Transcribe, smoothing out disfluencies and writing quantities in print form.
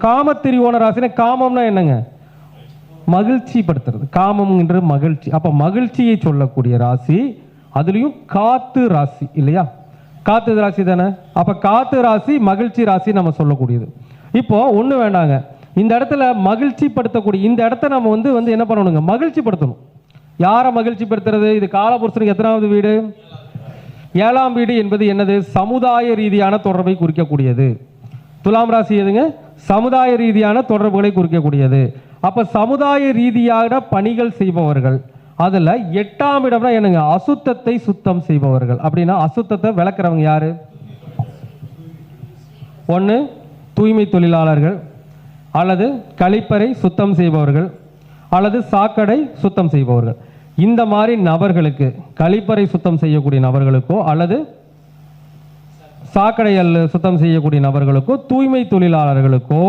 காமத்திரிவோண ராசினா காமம்னா என்னங்க? மகிழ்ச்சி படுத்துறது. காமம் என்ற மகிழ்ச்சி. அப்ப மகிழ்ச்சியை சொல்லக்கூடிய ராசி. அதுலயும் காத்து ராசி இல்லையா? காத்து ராசி தானே. அப்ப காத்து ராசி மகிழ்ச்சி ராசி நம்ம சொல்லக்கூடியது. இப்போ ஒண்ணு வேண்டாங்க, இந்த இடத்துல மகிழ்ச்சி படுத்தக்கூடிய இந்த இடத்த நம்ம வந்து என்ன பண்ணணுங்க? மகிழ்ச்சி படுத்தணும். யாரை மகிழ்ச்சி படுத்துறது? இது காலபுருஷனுக்கு எத்தனாவது வீடு? 7ஆம் வீடு என்பது என்னது? சமுதாய ரீதியான தொடர்பை குறிக்கக்கூடியது. துலாம் ராசி எதுங்க? சமுதாய ரீதியான தொடர்புகளை குறிக்கக்கூடியது. அப்ப சமுதாய ரீதியான பணிகள் செய்பவர்கள். அதுல 8ஆம் இடம்னா என்னங்க? அசுத்தத்தை சுத்தம் செய்பவர்கள். அப்படின்னா அசுத்தத்தை விளக்குறவங்க யாரு? ஒன்று தூய்மை தொழிலாளர்கள், அல்லது கழிப்பறை சுத்தம் செய்பவர்கள், அல்லது சாக்கடை சுத்தம் செய்பவர்கள். இந்த மாதிரி நபர்களுக்கு, கழிப்பறை சுத்தம் செய்யக்கூடிய நபர்களுக்கோ அல்லது சாக்கடை சுத்தம் செய்யக்கூடிய நபர்களுக்கோ தூய்மை தொழிலாளர்களுக்கோ